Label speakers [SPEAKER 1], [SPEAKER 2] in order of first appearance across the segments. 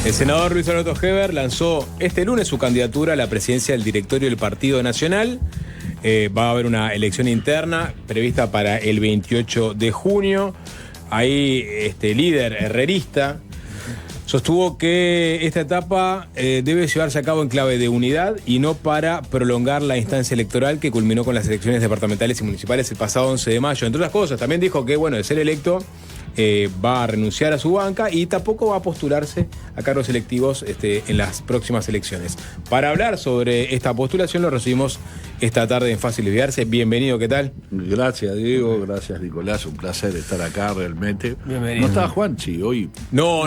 [SPEAKER 1] El senador Luis Alberto Heber lanzó este lunes su candidatura a la presidencia del directorio del Partido Nacional. Va a haber una elección interna prevista para el 28 de junio. Ahí este líder herrerista sostuvo que esta etapa debe llevarse a cabo en clave de unidad y no para prolongar la instancia electoral que culminó con las elecciones departamentales y municipales el pasado 11 de mayo. Entre otras cosas, también dijo que, bueno, de ser electo, va a renunciar a su banca y tampoco va a postularse a cargos electivos en las próximas elecciones. Para hablar sobre esta postulación lo recibimos esta tarde en Fácil Desviarse. Bienvenido, ¿qué tal?
[SPEAKER 2] Gracias, Diego, gracias, Nicolás, un placer estar acá realmente.
[SPEAKER 1] Bienvenido.
[SPEAKER 2] No estaba Juanchi hoy.
[SPEAKER 1] No.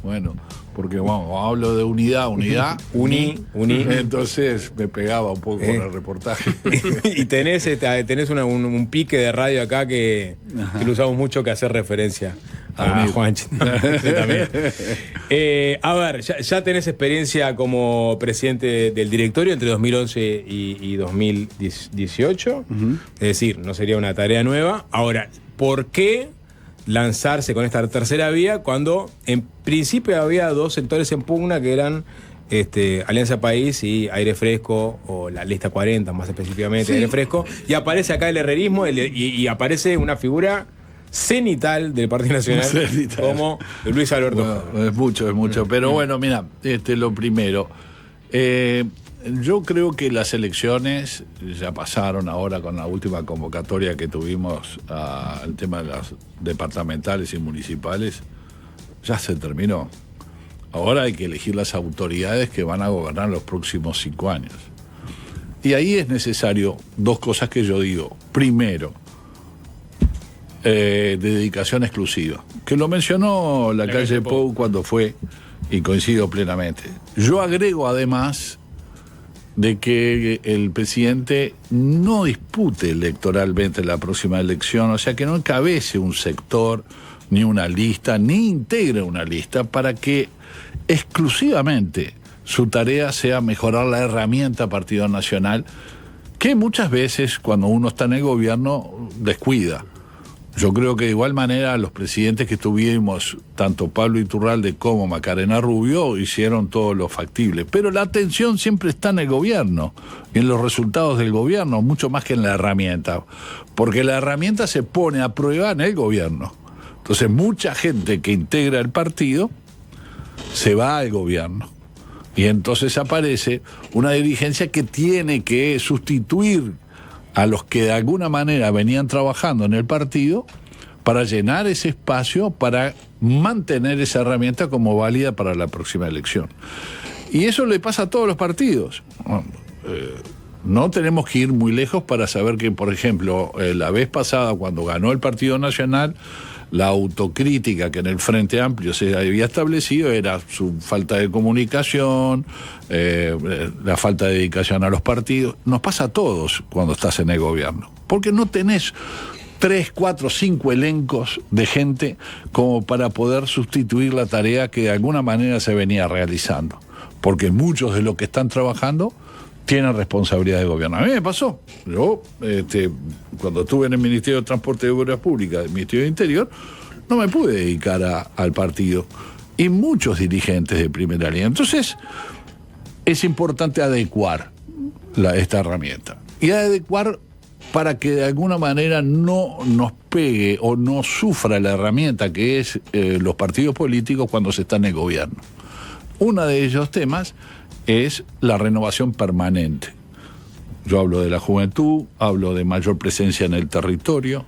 [SPEAKER 2] Bueno, porque hablo de unidad.
[SPEAKER 1] Uní.
[SPEAKER 2] Entonces me pegaba un poco con el reportaje.
[SPEAKER 1] Y tenés un pique de radio acá que lo usamos mucho, que hacer referencia a Juanchi. También. A ver, ya tenés experiencia como presidente del directorio entre 2011 y 2018. Es decir, no sería una tarea nueva. Ahora, ¿por qué lanzarse con esta tercera vía cuando en principio había dos sectores en pugna que eran Alianza País y Aire Fresco, o la lista 40 más específicamente, sí. Aire Fresco, y aparece acá el herrerismo y aparece una figura cenital del Partido Nacional como Luis Alberto?
[SPEAKER 2] Bueno, es mucho, pero bueno, mira, lo primero, yo creo que las elecciones ya pasaron ahora con la última convocatoria que tuvimos al tema de las departamentales y municipales, ya se terminó. Ahora hay que elegir las autoridades que van a gobernar los próximos 5 años. Y ahí es necesario dos cosas que yo digo. Primero, de dedicación exclusiva, que lo mencionó la calle Pou cuando fue, y coincido plenamente. Yo agrego además de que el presidente no dispute electoralmente la próxima elección, o sea, que no encabece un sector, ni una lista, ni integre una lista, para que exclusivamente su tarea sea mejorar la herramienta Partido Nacional, que muchas veces cuando uno está en el gobierno descuida. Yo creo que de igual manera los presidentes que tuvimos, tanto Pablo Iturralde como Macarena Rubio, hicieron todo lo factible. Pero la atención siempre está en el gobierno, en los resultados del gobierno, mucho más que en la herramienta. Porque la herramienta se pone a prueba en el gobierno. Entonces mucha gente que integra el partido se va al gobierno. Y entonces aparece una dirigencia que tiene que sustituir a los que de alguna manera venían trabajando en el partido para llenar ese espacio, para mantener esa herramienta como válida para la próxima elección. Y eso le pasa a todos los partidos. No tenemos que ir muy lejos para saber que, por ejemplo, la vez pasada, cuando ganó el Partido Nacional, la autocrítica que en el Frente Amplio se había establecido era su falta de comunicación, la falta de dedicación a los partidos. Nos pasa a todos cuando estás en el gobierno, porque no tenés 3, 4, 5 elencos de gente como para poder sustituir la tarea que de alguna manera se venía realizando, porque muchos de los que están trabajando tienen responsabilidad de gobierno. A mí me pasó. Yo, cuando estuve en el Ministerio de Transporte y Obras Públicas, el Ministerio de Interior, no me pude dedicar al partido. Y muchos dirigentes de primera línea. Entonces, es importante adecuar esta herramienta. Y adecuar para que de alguna manera no nos pegue o no sufra la herramienta que es los partidos políticos cuando se está en el gobierno. Uno de ellos temas es la renovación permanente. Yo hablo de la juventud, hablo de mayor presencia en el territorio,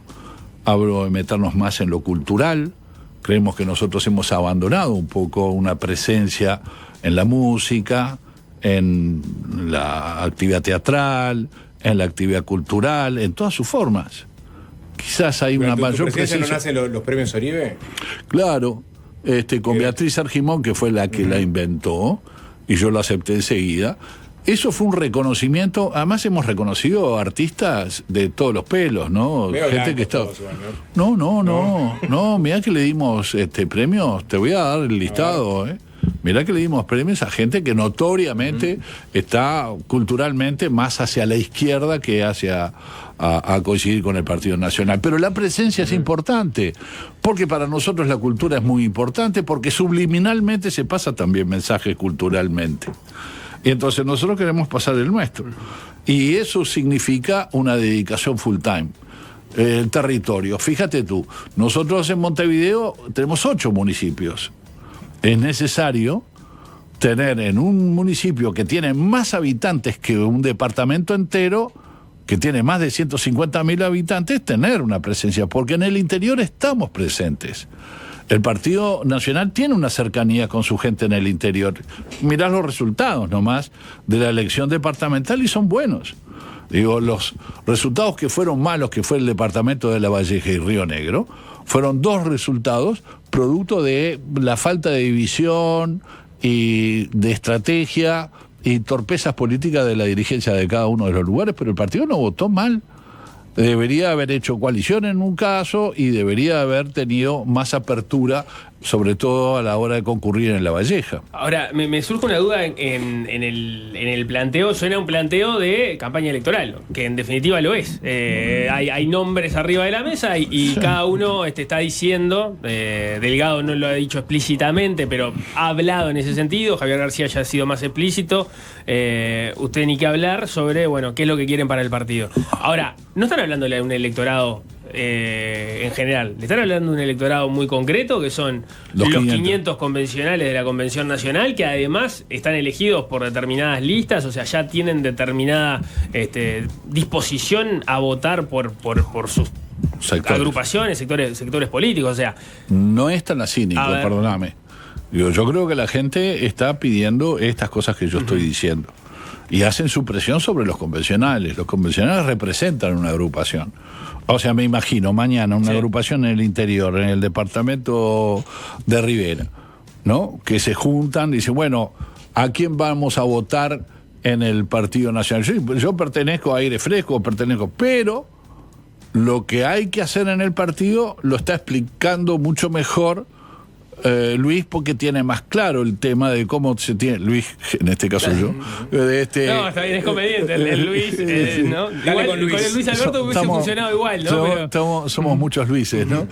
[SPEAKER 2] hablo de meternos más en lo cultural. Creemos que nosotros hemos abandonado un poco una presencia en la música, en la actividad teatral, en la actividad cultural, en todas sus formas. Quizás hay una mayor presencia.
[SPEAKER 1] ¿No nacen los premios Oribe?
[SPEAKER 2] Claro, con Beatriz Argimón, que fue la que la inventó, y yo lo acepté enseguida. Eso fue un reconocimiento. Además hemos reconocido artistas de todos los pelos, ¿no? Gente que está. No, mirá que le dimos premios. Te voy a dar el listado, Mirá que le dimos premios a gente que notoriamente está culturalmente más hacia la izquierda que hacia a coincidir con el Partido Nacional. Pero la presencia es importante, porque para nosotros la cultura es muy importante, porque subliminalmente se pasa también mensaje culturalmente. Y entonces nosotros queremos pasar el nuestro. Y eso significa una dedicación full time. El territorio, fíjate tú, nosotros en Montevideo tenemos 8 municipios. Es necesario tener en un municipio que tiene más habitantes que un departamento entero, que tiene más de 150.000 habitantes, tener una presencia, porque en el interior estamos presentes. El Partido Nacional tiene una cercanía con su gente en el interior. Mirá los resultados nomás de la elección departamental y son buenos. Digo, los resultados que fueron malos, que fue el departamento de La Valleja y Río Negro, fueron 2 resultados producto de la falta de división y de estrategia y torpezas políticas de la dirigencia de cada uno de los lugares, pero el partido no votó mal. Debería haber hecho coalición en un caso y debería haber tenido más apertura, sobre todo a la hora de concurrir en La Valleja.
[SPEAKER 3] Ahora, me surge una duda en el planteo. Suena un planteo de campaña electoral, que en definitiva lo es. Hay nombres arriba de la mesa y cada uno está diciendo, Delgado no lo ha dicho explícitamente, pero ha hablado en ese sentido. Javier García ya ha sido más explícito. Usted ni que hablar sobre, bueno, qué es lo que quieren para el partido. Ahora, no están hablando de un electorado en general, le están hablando de un electorado muy concreto, que son los 500 convencionales de la Convención Nacional, que además están elegidos por determinadas listas, o sea, ya tienen determinada disposición a votar por sus agrupaciones, sectores políticos, o sea...
[SPEAKER 2] No es tan cínico, perdóname. Yo creo que la gente está pidiendo estas cosas que yo estoy diciendo, y hacen su presión sobre los convencionales. Los convencionales representan una agrupación. O sea, me imagino mañana una agrupación en el interior, en el departamento de Rivera, ¿no? Que se juntan y dicen, bueno, ¿a quién vamos a votar en el Partido Nacional? Yo pertenezco a Aire Fresco, pero lo que hay que hacer en el partido lo está explicando mucho mejor Luis, porque tiene más claro el tema de cómo se tiene. Luis, en este caso yo.
[SPEAKER 3] No, está bien, es conveniente. El Luis, ¿no? Igual, con el Luis Alberto hubiese funcionado igual, ¿no?
[SPEAKER 2] Somos muchos Luises, ¿no?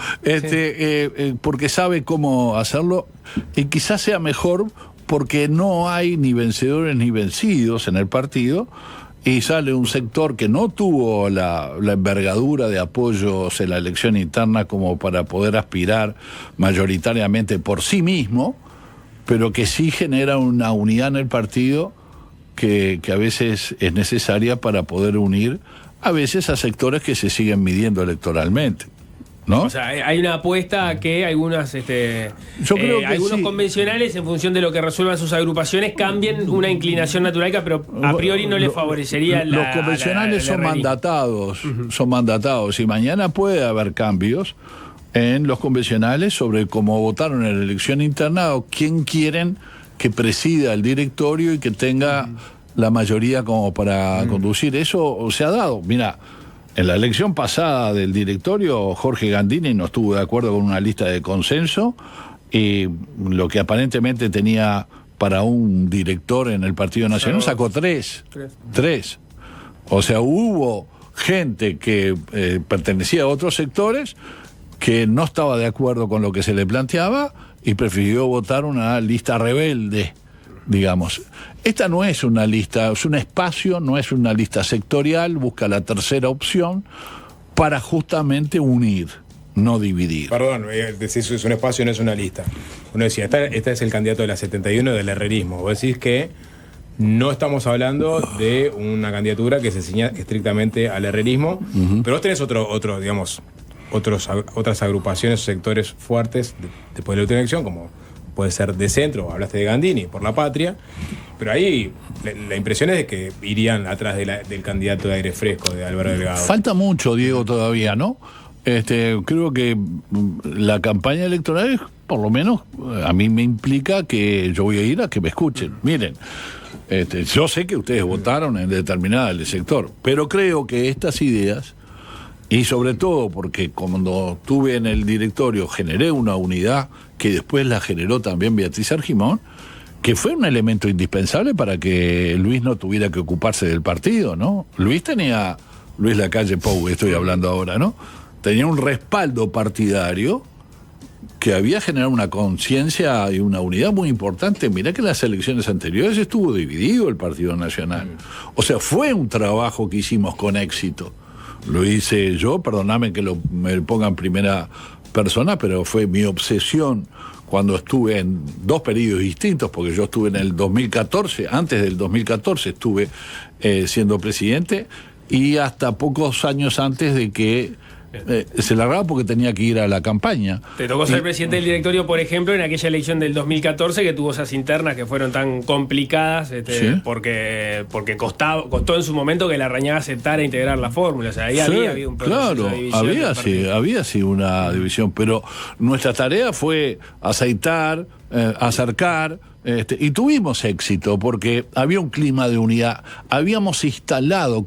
[SPEAKER 2] Porque sabe cómo hacerlo y quizás sea mejor porque no hay ni vencedores ni vencidos en el partido. Y sale un sector que no tuvo la envergadura de apoyos en la elección interna como para poder aspirar mayoritariamente por sí mismo, pero que sí genera una unidad en el partido que a veces es necesaria para poder unir a veces a sectores que se siguen midiendo electoralmente, ¿no?
[SPEAKER 3] O sea, hay una apuesta a que algunos convencionales, en función de lo que resuelvan sus agrupaciones, cambien una inclinación natural que a priori no les favorecería
[SPEAKER 2] los convencionales son mandatados y mañana puede haber cambios en los convencionales sobre cómo votaron en la elección interna o quién quieren que presida el directorio y que tenga la mayoría como para conducir. Eso se ha dado. Mira, en la elección pasada del directorio, Jorge Gandini no estuvo de acuerdo con una lista de consenso y lo que aparentemente tenía para un director en el Partido Nacional sacó tres. O sea, hubo gente que pertenecía a otros sectores que no estaba de acuerdo con lo que se le planteaba y prefirió votar una lista rebelde, digamos. Esta no es una lista, es un espacio, no es una lista sectorial, busca la tercera opción para justamente unir, no dividir.
[SPEAKER 1] Perdón, decís es un espacio, no es una lista. Uno decía, este es el candidato de la 71 del herrerismo. Vos decís que no estamos hablando de una candidatura que se ciña estrictamente al herrerismo, pero vos tenés digamos, otras agrupaciones o sectores fuertes después de la última elección, como puede ser de centro, hablaste de Gandini, por la Patria, pero ahí la impresión es de que irían atrás del candidato de Aire Fresco, de Álvaro Delgado.
[SPEAKER 2] Falta mucho, Diego, todavía, ¿no? Creo que la campaña electoral, por lo menos, a mí me implica que yo voy a ir a que me escuchen. Miren, yo sé que ustedes votaron en determinada del sector, pero creo que estas ideas Y sobre todo porque cuando estuve en el directorio generé una unidad que después la generó también Beatriz Argimón, que fue un elemento indispensable para que Luis no tuviera que ocuparse del partido, ¿no? Luis Lacalle Pou, estoy hablando ahora, ¿no? Tenía un respaldo partidario que había generado una conciencia y una unidad muy importante. Mirá que en las elecciones anteriores estuvo dividido el Partido Nacional. O sea, fue un trabajo que hicimos con éxito. Lo hice yo, perdóname que me ponga en primera persona, pero fue mi obsesión cuando estuve en 2 periodos distintos, porque yo estuve en el 2014, antes del 2014 estuve siendo presidente, y hasta pocos años antes de que se largaba porque tenía que ir a la campaña.
[SPEAKER 3] Te tocó ser presidente del directorio, por ejemplo, en aquella elección del 2014 que tuvo esas internas que fueron tan complicadas,
[SPEAKER 2] ¿Sí?
[SPEAKER 3] porque costó en su momento que Larrañaga aceptara integrar la fórmula. O sea, ahí había un proceso de división.
[SPEAKER 2] había una división, pero nuestra tarea fue aceitar, acercar, y tuvimos éxito porque había un clima de unidad. Habíamos instalado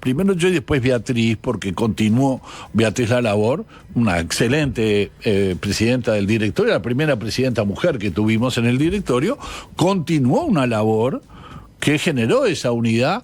[SPEAKER 2] primero yo y después Beatriz, porque continuó Beatriz la labor, una excelente presidenta del directorio, la primera presidenta mujer que tuvimos en el directorio, continuó una labor que generó esa unidad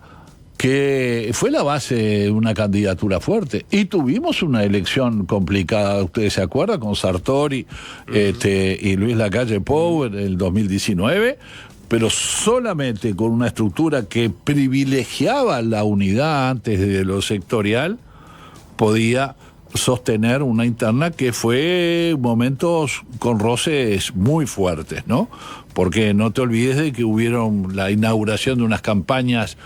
[SPEAKER 2] que fue la base de una candidatura fuerte. Y tuvimos una elección complicada, ustedes se acuerdan, con Sartori y Luis Lacalle Pou en el 2019, pero solamente con una estructura que privilegiaba la unidad antes de lo sectorial, podía sostener una interna que fue momentos con roces muy fuertes, ¿no? Porque no te olvides de que hubieron la inauguración de unas campañas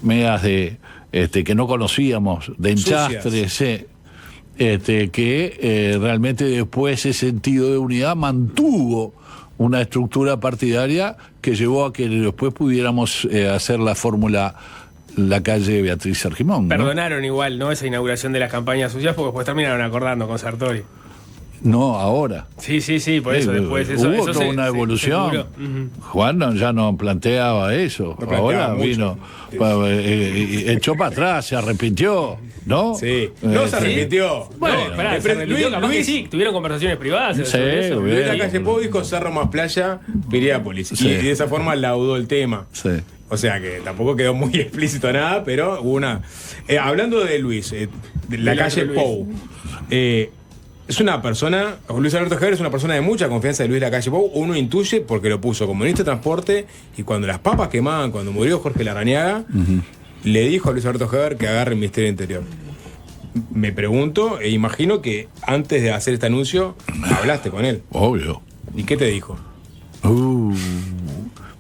[SPEAKER 2] medias de que no conocíamos, de enchastres, que realmente después ese sentido de unidad mantuvo una estructura partidaria que llevó a que después pudiéramos hacer la fórmula Lacalle Beatriz Argimón, ¿no?
[SPEAKER 3] Perdonaron igual, ¿no? Esa inauguración de las campañas suyas, porque después terminaron acordando con Sartori.
[SPEAKER 2] No, ahora.
[SPEAKER 3] Sí, por eso después
[SPEAKER 2] hubo toda una evolución. Juan ya no planteaba eso. Ahora vino, echó para atrás, se arrepintió, ¿no?
[SPEAKER 1] Sí. No se arrepintió.
[SPEAKER 3] Bueno, se arrepintió, capaz que sí, tuvieron conversaciones privadas.
[SPEAKER 2] Sí,
[SPEAKER 1] Luis Lacalle Pou dijo Cerro más playa, Piriápolis.
[SPEAKER 2] Sí.
[SPEAKER 1] Y de esa forma laudó el tema.
[SPEAKER 2] Sí.
[SPEAKER 1] O sea que tampoco quedó muy explícito nada, pero hubo una. Hablando de Luis, de Lacalle Pou. Es una persona, Luis Alberto Heber es una persona de mucha confianza de Luis Lacalle Pou. Uno intuye porque lo puso como ministro de Transporte, y cuando las papas quemaban, cuando murió Jorge Larrañaga, le dijo a Luis Alberto Heber que agarre el Ministerio del Interior. Me pregunto e imagino que antes de hacer este anuncio hablaste con él.
[SPEAKER 2] Obvio.
[SPEAKER 1] ¿Y qué te dijo?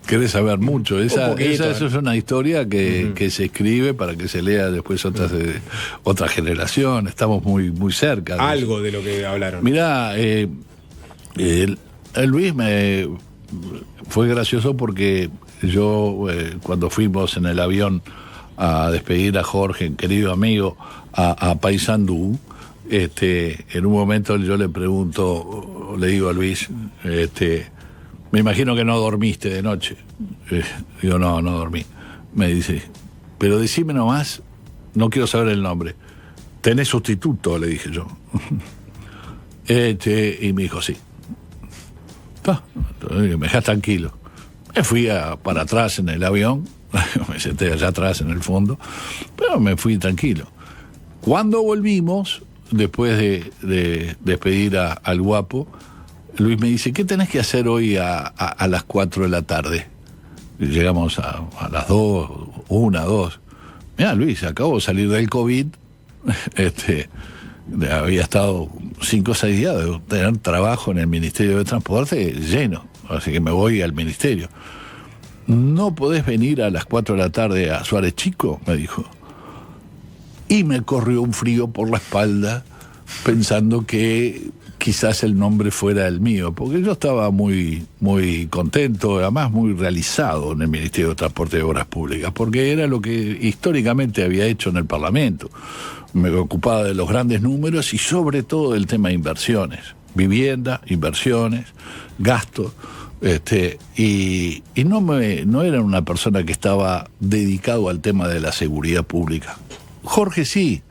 [SPEAKER 2] Querés saber mucho. Esa es una historia que se escribe para que se lea después otra generación. Estamos muy cerca.
[SPEAKER 1] Algo de lo que hablaron.
[SPEAKER 2] Mirá, Luis fue gracioso porque yo, cuando fuimos en el avión a despedir a Jorge, querido amigo, a Paysandú, en un momento yo le pregunto, le digo a Luis, me imagino que no dormiste de noche. Digo, no dormí. Me dice, pero decime nomás, no quiero saber el nombre. ¿Tenés sustituto? Le dije yo. Y me dijo, sí. Me dejás tranquilo. Me fui para atrás en el avión, me senté allá atrás en el fondo, pero me fui tranquilo. Cuando volvimos, después de despedir al guapo, Luis me dice, ¿qué tenés que hacer hoy a las 4 de la tarde? Y llegamos a las 2, 2. Mirá, Luis, acabo de salir del COVID. Había estado 5 o 6 días de tener trabajo en el Ministerio de Transporte lleno. Así que me voy al ministerio. ¿No podés venir a las 4 de la tarde a Suárez Chico? Me dijo. Y me corrió un frío por la espalda pensando que quizás el nombre fuera el mío, porque yo estaba muy contento, además muy realizado en el Ministerio de Transporte y Obras Públicas, porque era lo que históricamente había hecho en el Parlamento. Me ocupaba de los grandes números y sobre todo del tema de inversiones, vivienda, inversiones, gastos, y no era una persona que estaba dedicado al tema de la seguridad pública. Jorge sí.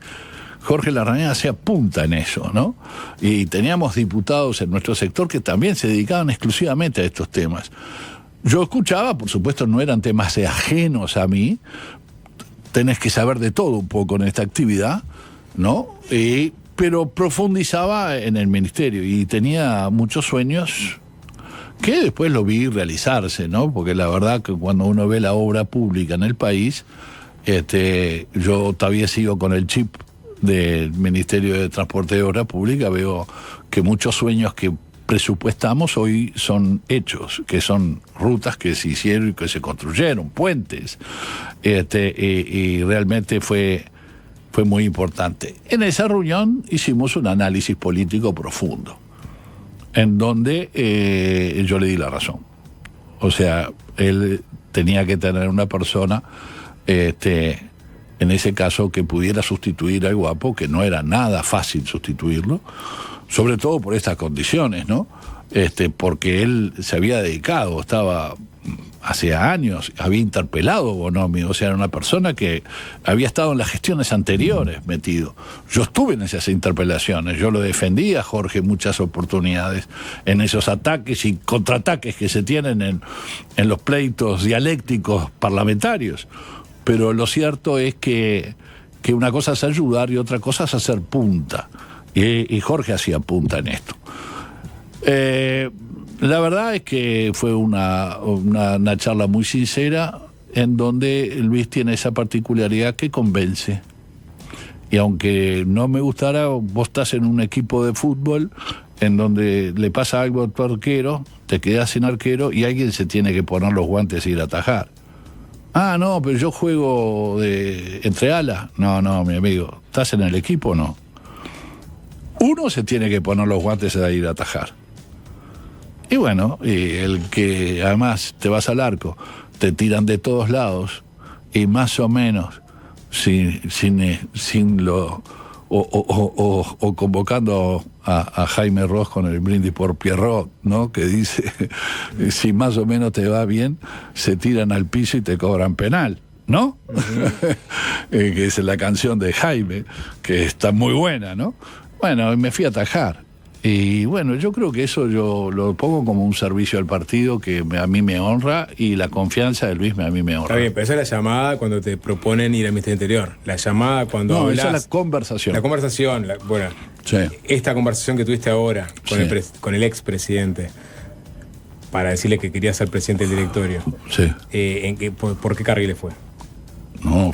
[SPEAKER 2] Jorge Larrañaga hacía punta en eso, ¿no? Y teníamos diputados en nuestro sector que también se dedicaban exclusivamente a estos temas. Yo escuchaba, por supuesto, no eran temas ajenos a mí, tenés que saber de todo un poco en esta actividad, ¿no? Pero profundizaba en el ministerio y tenía muchos sueños que después lo vi realizarse, ¿no? Porque la verdad que cuando uno ve la obra pública en el país, yo todavía sigo con el chip del Ministerio de Transporte y Obra Pública, veo que muchos sueños que presupuestamos hoy son hechos, que son rutas que se hicieron y que se construyeron, puentes, y realmente fue muy importante. En esa reunión hicimos un análisis político profundo, en donde yo le di la razón. O sea, él tenía que tener una persona, en ese caso, que pudiera sustituir al Guapo, que no era nada fácil sustituirlo, sobre todo por estas condiciones, ¿no? Porque él se había dedicado, estaba hace años, había interpelado a Bonomi, o sea, era una persona que había estado en las gestiones anteriores metido. Yo estuve en esas interpelaciones, yo lo defendí a Jorge en muchas oportunidades, en esos ataques y contraataques que se tienen en los pleitos dialécticos parlamentarios. Pero lo cierto es que una cosa es ayudar y otra cosa es hacer punta. Y Jorge hacía punta en esto. La verdad es que fue una charla muy sincera, en donde Luis tiene esa particularidad que convence. Y aunque no me gustara, vos estás en un equipo de fútbol en donde le pasa algo a tu arquero, te quedás sin arquero y alguien se tiene que poner los guantes e ir a atajar. Ah, no, pero yo juego entre alas. No, mi amigo, ¿estás en el equipo o no? Uno se tiene que poner los guantes a ir a atajar. Y bueno, y el que además te vas al arco, te tiran de todos lados y más o menos convocando a Jaime Ross con el brindis por Pierrot, ¿no? Que dice, si más o menos te va bien, se tiran al piso y te cobran penal, ¿no? Uh-huh. Que es la canción de Jaime, que está muy buena, ¿no? Bueno, me fui a atajar. Y bueno, yo creo que eso yo lo pongo como un servicio al partido que a mí me honra, y la confianza de Luis a mí me honra.
[SPEAKER 1] Está bien, pero esa es la llamada cuando te proponen ir al Ministerio Interior. La llamada cuando hablas...
[SPEAKER 2] esa es la conversación.
[SPEAKER 1] La conversación, bueno, sí. Esta conversación que tuviste ahora con el expresidente, para decirle que quería ser presidente del directorio. Sí. ¿Por qué carriles fue?
[SPEAKER 2] No,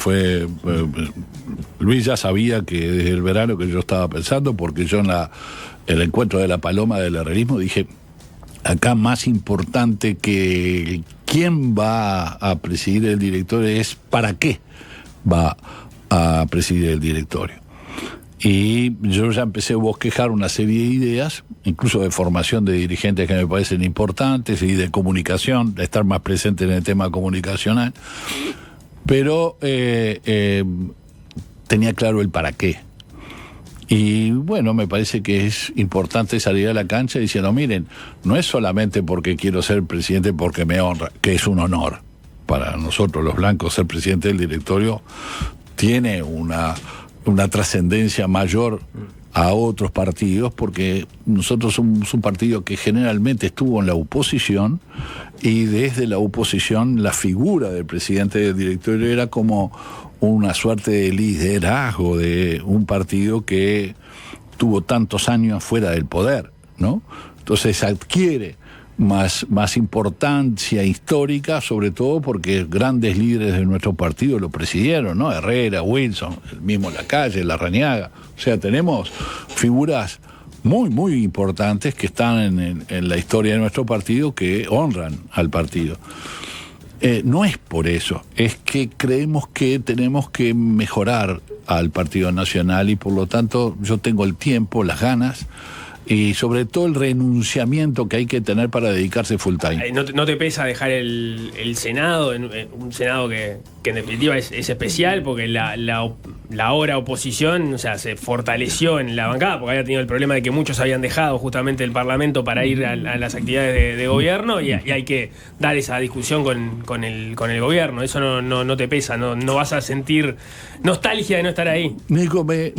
[SPEAKER 2] Luis ya sabía que desde el verano que yo estaba pensando, porque yo en el encuentro de la Paloma del herrerismo dije, acá más importante que quién va a presidir el directorio es para qué va a presidir el directorio. Y yo ya empecé a bosquejar una serie de ideas, incluso de formación de dirigentes que me parecen importantes, y de comunicación, de estar más presente en el tema comunicacional, pero tenía claro el para qué. Y bueno, me parece que es importante salir a la cancha diciendo, miren, no es solamente porque quiero ser presidente porque me honra, que es un honor para nosotros los blancos ser presidente del directorio, tiene una trascendencia mayor a otros partidos, porque nosotros somos un partido que generalmente estuvo en la oposición, y desde la oposición la figura del presidente del directorio era como una suerte de liderazgo de un partido que tuvo tantos años fuera del poder, ¿no? Entonces adquiere más importancia histórica, sobre todo porque grandes líderes de nuestro partido lo presidieron, ¿no? Herrera, Wilson, el mismo Lacalle, Larrañaga. O sea, tenemos figuras muy, muy importantes que están en la historia de nuestro partido, que honran al partido. No es por eso, es que creemos que tenemos que mejorar al Partido Nacional, y por lo tanto yo tengo el tiempo, las ganas y sobre todo el renunciamiento que hay que tener para dedicarse full time.
[SPEAKER 3] ¿No te pesa dejar el Senado, un Senado que en definitiva es especial, porque la ahora oposición, o sea, se fortaleció en la bancada, porque había tenido el problema de que muchos habían dejado justamente el Parlamento para ir a las actividades de gobierno, y hay que dar esa discusión con el gobierno. Eso no te pesa, no vas a sentir nostalgia de no estar ahí.
[SPEAKER 2] Nico, me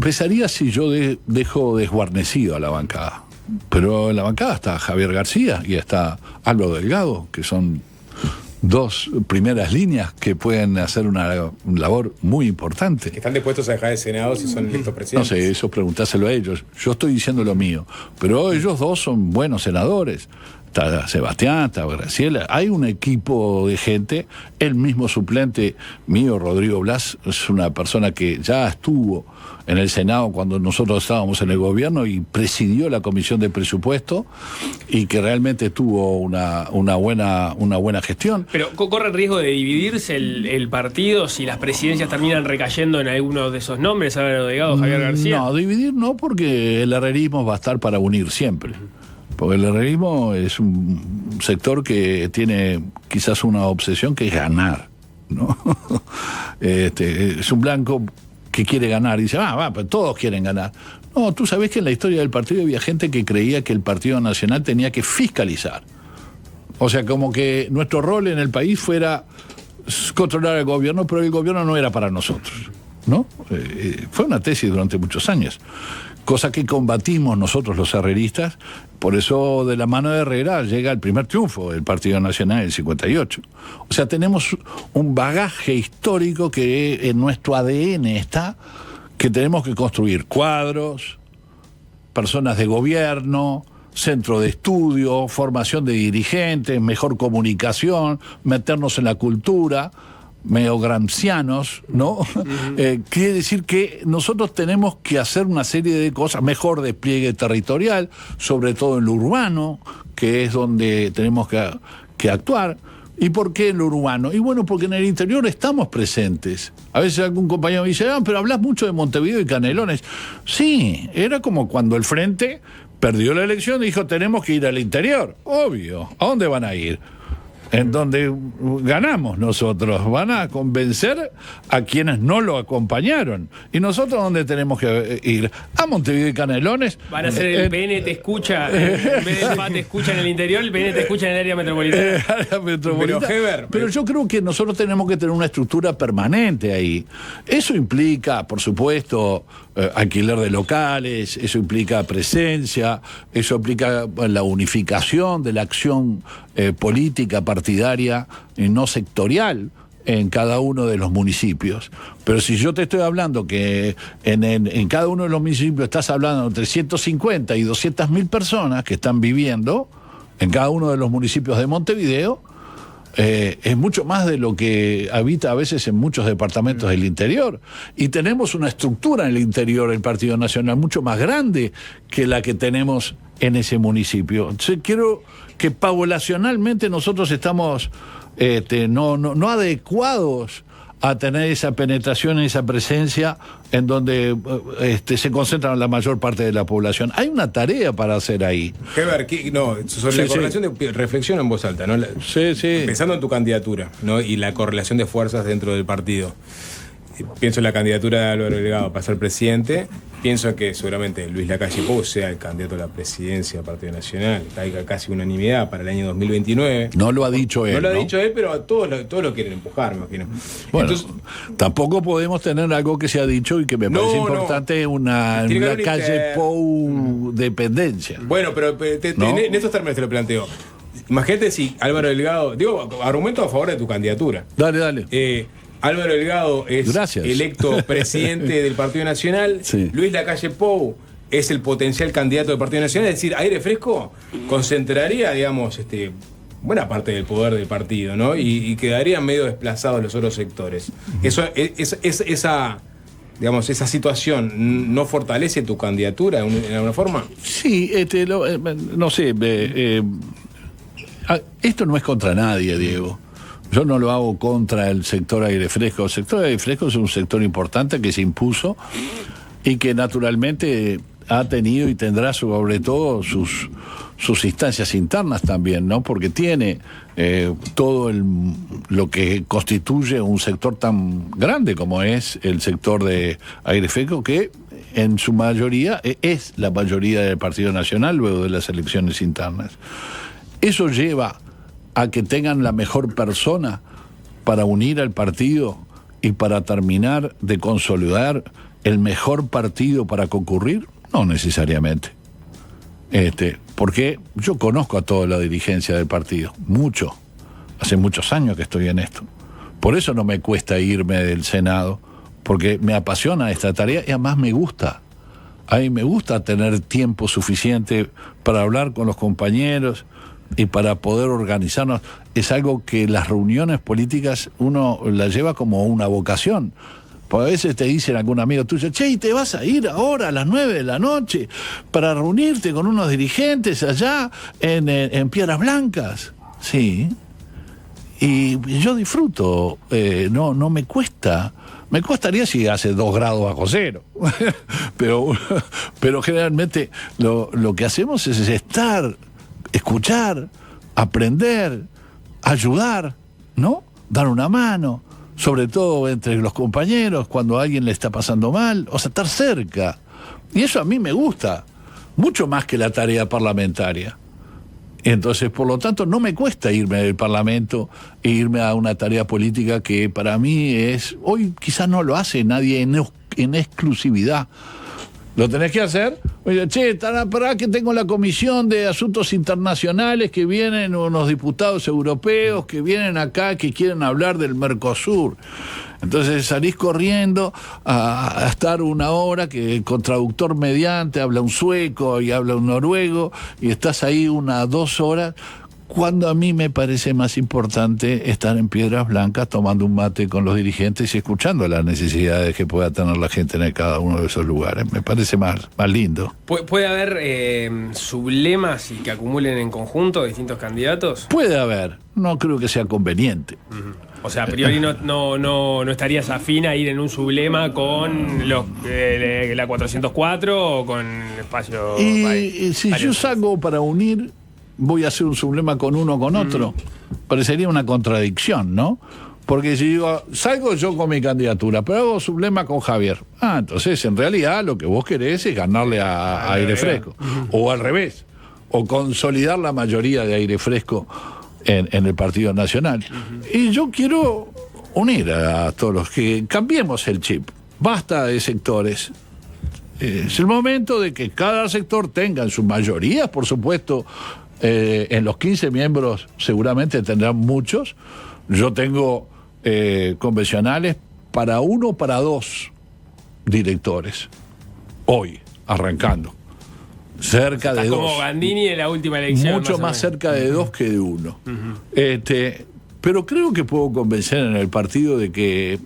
[SPEAKER 2] pesaría si yo dejo desguarnecido a la bancada. Pero en la bancada está Javier García y está Álvaro Delgado, que son dos primeras líneas que pueden hacer una labor muy importante.
[SPEAKER 1] Que están dispuestos a dejar el Senado si son electos presidentes.
[SPEAKER 2] No sé, eso preguntáselo a ellos. Yo estoy diciendo lo mío. Pero ellos dos son buenos senadores. Está Sebastián, está Graciela. Hay un equipo de gente. El mismo suplente mío, Rodrigo Blas, es una persona que ya estuvo en el Senado cuando nosotros estábamos en el gobierno y presidió la Comisión de Presupuesto y que realmente tuvo una buena gestión.
[SPEAKER 3] Pero ¿corre el riesgo de dividirse el partido si las presidencias terminan recayendo en alguno de esos nombres, Álvaro Delgado, Javier García?
[SPEAKER 2] No, dividir no, porque el herrerismo va a estar para unir siempre. Porque el herrerismo es un sector que tiene quizás una obsesión que es ganar, ¿no? Es un blanco que quiere ganar y dice, pues todos quieren ganar. No, tú sabés que en la historia del partido había gente que creía que el Partido Nacional tenía que fiscalizar. O sea, como que nuestro rol en el país fuera controlar el gobierno, pero el gobierno no era para nosotros, ¿no? Fue una tesis durante muchos años. Cosa que combatimos nosotros los herreristas, por eso de la mano de Herrera llega el primer triunfo del Partido Nacional en el 58. O sea, tenemos un bagaje histórico que en nuestro ADN está, que tenemos que construir cuadros, personas de gobierno, centro de estudio, formación de dirigentes, mejor comunicación, meternos en la cultura, medio gramscianos, ¿no? Quiere decir que nosotros tenemos que hacer una serie de cosas, mejor despliegue territorial, sobre todo en lo urbano, que es donde tenemos que actuar. ¿Y por qué en lo urbano? Y bueno, porque en el interior estamos presentes. A veces algún compañero me dice, pero hablas mucho de Montevideo y Canelones. Sí, era como cuando el Frente perdió la elección y dijo, tenemos que ir al interior. Obvio, ¿a dónde van a ir? En donde ganamos nosotros, van a convencer a quienes no lo acompañaron. ¿Y nosotros dónde tenemos que ir? A Montevideo y Canelones.
[SPEAKER 3] Van a ser el PN te escucha, en vez de FA te escucha en el interior, el PN te escucha en el área metropolitana.
[SPEAKER 2] Pero yo creo que nosotros tenemos que tener una estructura permanente ahí. Eso implica, por supuesto, alquiler de locales, eso implica presencia, eso implica la unificación de la acción política partidaria y no sectorial en cada uno de los municipios. Pero si yo te estoy hablando que en cada uno de los municipios estás hablando entre 150 y 200.000 personas que están viviendo en cada uno de los municipios de Montevideo, es mucho más de lo que habita a veces en muchos departamentos del interior. Y tenemos una estructura en el interior del Partido Nacional mucho más grande que la que tenemos en ese municipio. Entonces quiero que paulacionalmente nosotros estamos no adecuados a tener esa penetración, esa presencia en donde se concentra la mayor parte de la población. Hay una tarea para hacer ahí.
[SPEAKER 1] Heber, sobre la correlación, reflexiona en voz alta, ¿no? Pensando en tu candidatura, ¿no? Y la correlación de fuerzas dentro del partido. Pienso en la candidatura de Álvaro Delgado para ser presidente, pienso que seguramente Luis Lacalle Pou sea el candidato a la presidencia del Partido Nacional. Hay casi unanimidad para el año 2029.
[SPEAKER 2] No lo ha dicho él.
[SPEAKER 1] No lo ha dicho él, pero todos lo quieren empujar, me imagino.
[SPEAKER 2] Bueno, entonces, tampoco podemos tener algo que se ha dicho y que me parece importante, una Lacalle Pou dependencia.
[SPEAKER 1] Bueno, pero en estos términos te lo planteo. Imagínate si Álvaro Delgado, argumento a favor de tu candidatura.
[SPEAKER 2] Dale.
[SPEAKER 1] Álvaro Delgado es electo presidente del Partido Nacional. Sí. Luis Lacalle Pou es el potencial candidato del Partido Nacional. Es decir, aire fresco concentraría, digamos, buena parte del poder del partido, ¿no? Y quedarían medio desplazados los otros sectores. Esa situación no fortalece tu candidatura de alguna forma.
[SPEAKER 2] Sí, no sé. Esto no es contra nadie, Diego. Yo no lo hago contra el sector aire fresco. El sector aire fresco es un sector importante que se impuso y que naturalmente ha tenido y tendrá sobre todo sus instancias internas también, ¿no? Porque tiene todo lo que constituye un sector tan grande como es el sector de aire fresco, que en su mayoría es la mayoría del Partido Nacional luego de las elecciones internas. Eso lleva a que tengan la mejor persona para unir al partido y para terminar de consolidar el mejor partido para concurrir. No necesariamente. Porque yo conozco a toda la dirigencia del partido, mucho. Hace muchos años que estoy en esto. Por eso no me cuesta irme del Senado, porque me apasiona esta tarea y además me gusta. A mí me gusta tener tiempo suficiente para hablar con los compañeros y para poder organizarnos. Es algo que las reuniones políticas uno las lleva como una vocación. Porque a veces te dicen algún amigo tuyo, che, ¿y te vas a ir ahora a las 9 de la noche para reunirte con unos dirigentes allá en Piedras Blancas? Sí. Y yo disfruto, no me cuesta. Me costaría si hace 2 grados bajo cero. pero generalmente lo que hacemos es estar, escuchar, aprender, ayudar, ¿no? Dar una mano. Sobre todo entre los compañeros, cuando a alguien le está pasando mal, o sea, estar cerca. Y eso a mí me gusta, mucho más que la tarea parlamentaria. Entonces, por lo tanto, no me cuesta irme del Parlamento e irme a una tarea política que para mí es, hoy quizás no lo hace nadie en exclusividad. ¿Lo tenés que hacer? Oye, che, pará que tengo la Comisión de Asuntos Internacionales, que vienen unos diputados europeos, que vienen acá, que quieren hablar del Mercosur. Entonces salís corriendo a estar 1 hora, que con traductor mediante habla un sueco y habla un noruego, y estás ahí 1 2 horas, cuando a mí me parece más importante estar en Piedras Blancas tomando un mate con los dirigentes y escuchando las necesidades que pueda tener la gente en cada uno de esos lugares. Me parece más lindo.
[SPEAKER 3] ¿Puede haber sublemas y que acumulen en conjunto distintos candidatos?
[SPEAKER 2] Puede haber, no creo que sea conveniente.
[SPEAKER 3] Uh-huh. O sea, a priori no estarías afín a ir en un sublema con la 404 o con el espacio.
[SPEAKER 2] Y si yo salgo para unir, voy a hacer un sublema con uno o con otro. Parecería una contradicción, ¿no? Porque si digo, salgo yo con mi candidatura, pero hago sublema con Javier. Entonces en realidad lo que vos querés es ganarle a Aire Fresco. O al revés. O consolidar la mayoría de Aire Fresco en el Partido Nacional. Y yo quiero unir a todos los que cambiemos el chip. Basta de sectores. Es el momento de que cada sector tenga en su mayoría, por supuesto. En los 15 miembros seguramente tendrán muchos. Yo tengo convencionales para 1 para 2 directores. Hoy, arrancando. Cerca de 2.
[SPEAKER 3] Como Gandini en la última elección.
[SPEAKER 2] Mucho más cerca de 2 que de 1. Pero creo que puedo convencer en el partido de que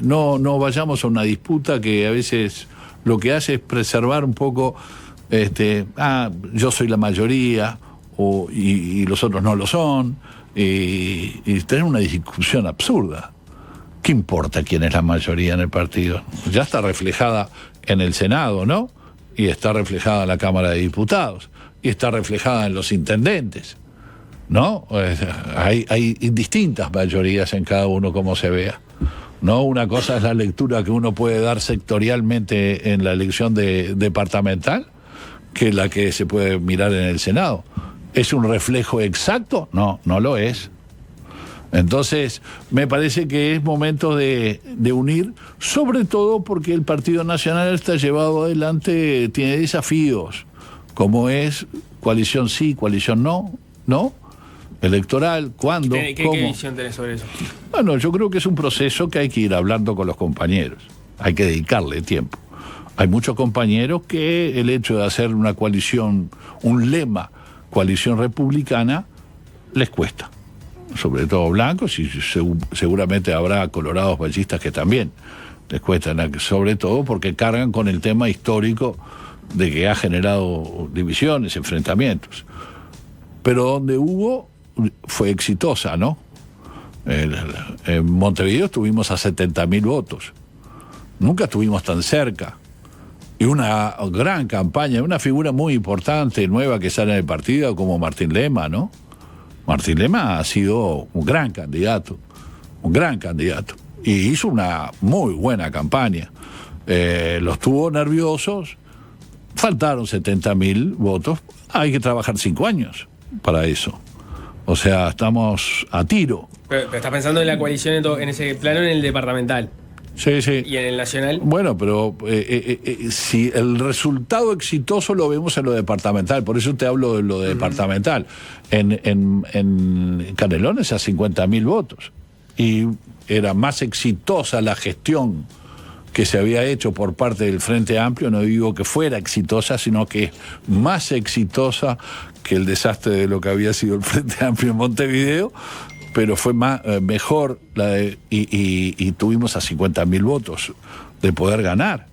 [SPEAKER 2] no vayamos a una disputa que a veces lo que hace es preservar un poco, yo soy la mayoría, y los otros no lo son, y tener una discusión absurda. ¿Qué importa quién es la mayoría en el partido? Ya está reflejada en el Senado, ¿no? Y está reflejada en la Cámara de Diputados, y está reflejada en los intendentes, ¿no? Hay distintas mayorías en cada uno, como se vea, ¿no? Una cosa es la lectura que uno puede dar sectorialmente en la elección departamental, que la que se puede mirar en el Senado. ¿Es un reflejo exacto? No lo es. Entonces, me parece que es momento de unir, sobre todo porque el Partido Nacional está llevado adelante, tiene desafíos, como es coalición sí, coalición no, electoral, ¿cuándo?
[SPEAKER 3] ¿Qué visión tenés sobre eso?
[SPEAKER 2] Bueno, yo creo que es un proceso que hay que ir hablando con los compañeros, hay que dedicarle tiempo. Hay muchos compañeros que el hecho de hacer una coalición, un lema, coalición republicana, les cuesta. Sobre todo blancos, y seguramente habrá colorados ballistas que también les cuestan, sobre todo porque cargan con el tema histórico de que ha generado divisiones, enfrentamientos. Pero donde hubo, fue exitosa, ¿no? En Montevideo estuvimos a 70.000 votos. Nunca estuvimos tan cerca. y una gran campaña, una figura muy importante, nueva que sale en el partido, como Martín Lema, ¿no? Martín Lema ha sido un gran candidato, y hizo una muy buena campaña. Los tuvo nerviosos, faltaron 70.000 votos, hay que trabajar 5 años para eso. O sea, estamos a tiro.
[SPEAKER 3] Pero estás pensando en la coalición en ese plano, en el departamental.
[SPEAKER 2] Sí, sí.
[SPEAKER 3] ¿Y en el nacional?
[SPEAKER 2] Bueno, pero si el resultado exitoso lo vemos en lo departamental, por eso te hablo de lo departamental. En Canelones a 50.000 votos. Y era más exitosa la gestión que se había hecho por parte del Frente Amplio, no digo que fuera exitosa, sino que más exitosa que el desastre de lo que había sido el Frente Amplio en Montevideo, pero fue mejor y tuvimos a 50.000 votos de poder ganar.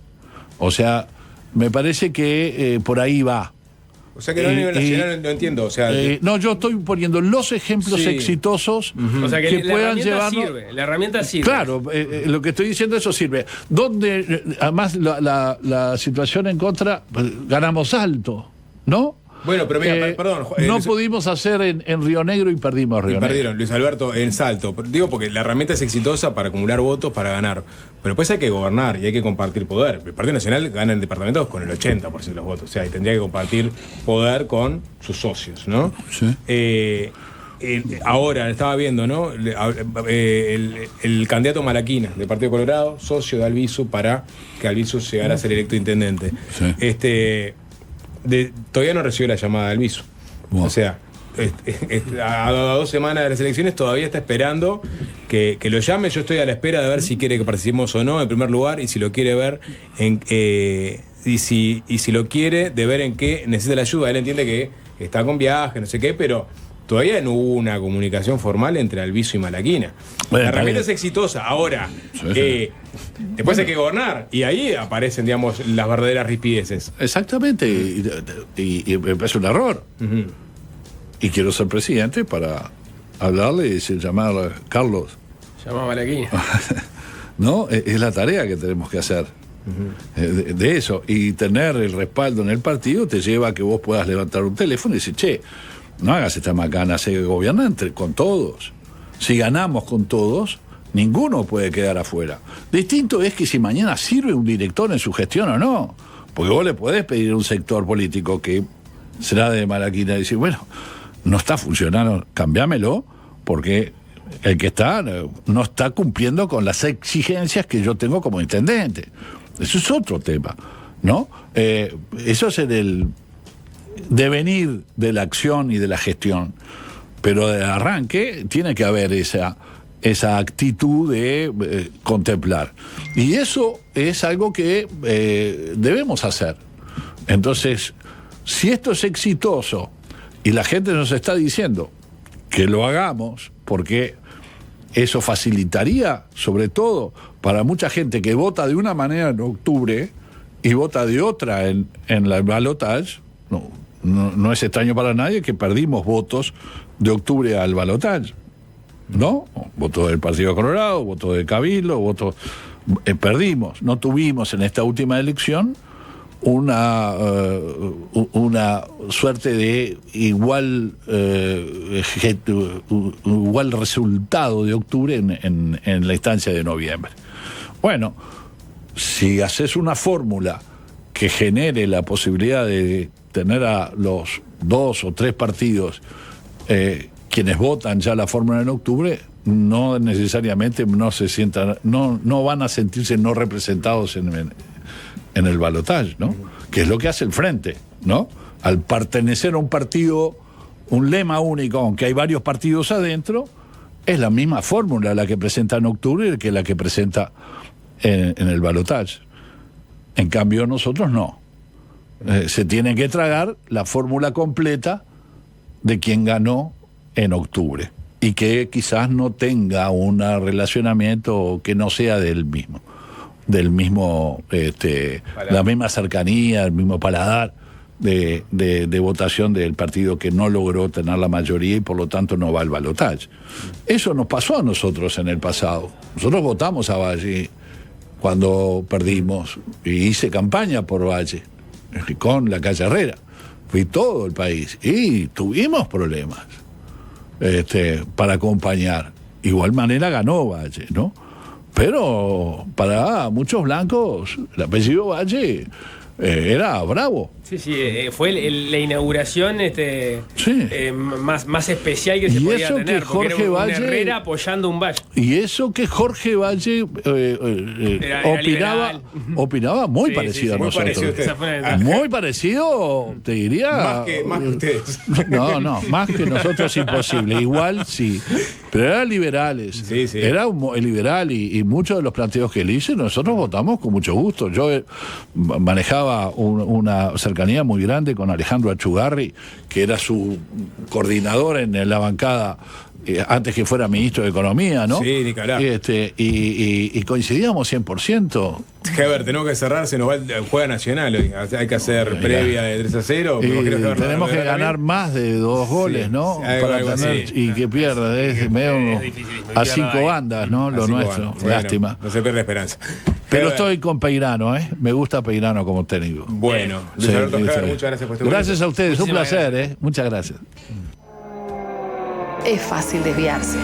[SPEAKER 2] O sea, me parece que por ahí va.
[SPEAKER 1] O sea que no a nivel nacional no entiendo. O sea,
[SPEAKER 2] no, yo estoy poniendo los ejemplos exitosos
[SPEAKER 3] o sea que
[SPEAKER 2] puedan llevarnos.
[SPEAKER 3] La herramienta sirve.
[SPEAKER 2] Claro, lo que estoy diciendo, eso sirve. Donde, además, la situación en contra, ganamos alto, ¿no?
[SPEAKER 1] Bueno, pero mira, perdón.
[SPEAKER 2] No pudimos hacer en Río Negro y perdimos Río Negro.
[SPEAKER 1] Perdieron, Luis Alberto, en Salto. Digo porque la herramienta es exitosa para acumular votos, para ganar. Pero después hay que gobernar y hay que compartir poder. El Partido Nacional gana en departamentos con el 80% de los votos. O sea, y tendría que compartir poder con sus socios, ¿no?
[SPEAKER 2] Sí.
[SPEAKER 1] Ahora, estaba viendo, ¿no? El candidato Malaquina, del Partido Colorado, socio de Albizu, para que Albizu llegara a ser electo intendente.
[SPEAKER 2] Sí.
[SPEAKER 1] Todavía no recibió la llamada de Albizu. Wow. O sea, a 2 semanas de las elecciones todavía está esperando que lo llame. Yo estoy a la espera de ver si quiere que participemos o no, en primer lugar, y si lo quiere ver y si lo quiere, de ver en qué necesita la ayuda. Él entiende que está con viaje, no sé qué, pero todavía no hubo una comunicación formal entre Albizu y Malaquina.
[SPEAKER 2] Bueno,
[SPEAKER 1] la herramienta es exitosa. Ahora, después hay que gobernar. Y ahí aparecen, digamos, las verdaderas rispideces.
[SPEAKER 2] Exactamente. Y es un error.
[SPEAKER 1] Uh-huh.
[SPEAKER 2] Y quiero ser presidente para hablarle y llamar a Carlos.
[SPEAKER 3] Llamaba a Malaquina.
[SPEAKER 2] ¿No? Es la tarea que tenemos que hacer. Uh-huh. De eso. Y tener el respaldo en el partido te lleva a que vos puedas levantar un teléfono y decir, che, no hagas esta macana, se gobierna con todos. Si ganamos con todos, ninguno puede quedar afuera. Distinto es que si mañana sirve un director en su gestión o no. Porque vos le podés pedir a un sector político que será de Malaquina y decir, bueno, no está funcionando, cambiámelo, porque el que está no está cumpliendo con las exigencias que yo tengo como intendente. Eso es otro tema, ¿no? Eso es en el devenir de la acción y de la gestión, pero de arranque tiene que haber esa actitud de contemplar, y eso es algo que debemos hacer. Entonces, si esto es exitoso y la gente nos está diciendo que lo hagamos, porque eso facilitaría, sobre todo para mucha gente que vota de una manera en octubre y vota de otra en la balotage. No es extraño para nadie que perdimos votos de octubre al balotaje, ¿no? Votos del Partido Colorado, votos de Cabildo, perdimos. No tuvimos en esta última elección una suerte de igual resultado de octubre en la instancia de noviembre. Bueno, si haces una fórmula que genere la posibilidad de tener a los 2 o 3 partidos quienes votan ya la fórmula en octubre, no necesariamente se sientan, no van a sentirse no representados en el balotaje, ¿no? Que es lo que hace el Frente, ¿no? Al pertenecer a un partido, un lema único, aunque hay varios partidos adentro, es la misma fórmula la que presenta en octubre que la que presenta en el balotaje. En cambio, nosotros no. Se tiene que tragar la fórmula completa de quien ganó en octubre y que quizás no tenga un relacionamiento que no sea del mismo la misma cercanía, el mismo paladar de votación del partido que no logró tener la mayoría y por lo tanto no va al balotaje. Eso nos pasó a nosotros en el pasado. Nosotros votamos a Valle cuando perdimos, y hice campaña por Valle, con la calle Herrera. Fui todo el país y tuvimos problemas para acompañar. Igual manera ganó Valle, ¿no? Pero para muchos blancos, el apellido Valle era bravo.
[SPEAKER 3] Sí, fue la inauguración más especial que se podía tener.
[SPEAKER 2] Que Jorge
[SPEAKER 3] porque era un
[SPEAKER 2] Valle,
[SPEAKER 3] Herrera apoyando un Valle.
[SPEAKER 2] Y eso que Jorge Valle opinaba muy parecido a nosotros. Muy parecido, te diría.
[SPEAKER 1] Más que ustedes.
[SPEAKER 2] No, más que nosotros imposible. Igual sí. Pero eran liberales.
[SPEAKER 1] Sí.
[SPEAKER 2] Era liberal y muchos de los planteos que él hizo, nosotros votamos con mucho gusto. Yo manejaba una cercanía muy grande con Alejandro Achugarri, que era su coordinador en la bancada antes que fuera ministro de Economía, ¿no?
[SPEAKER 1] Sí, Nicolás.
[SPEAKER 2] Y coincidíamos 100%.
[SPEAKER 1] Heber, tenemos que cerrar, se nos va el Juega Nacional hoy. Hay que hacer previa de 3-0.
[SPEAKER 2] Tenemos que ganar más de 2 goles, ¿no? Para tener, y que pierda, es medio a 5 bandas, ¿no? Lo nuestro, lástima.
[SPEAKER 1] No se pierde esperanza.
[SPEAKER 2] Pero estoy con Peirano, ¿eh? Me gusta Peirano como técnico.
[SPEAKER 1] Bueno, Luis Alberto Heber, muchas gracias por este
[SPEAKER 2] Gracias a ustedes, un placer, ¿eh? Muchas gracias.
[SPEAKER 4] Es fácil desviarse.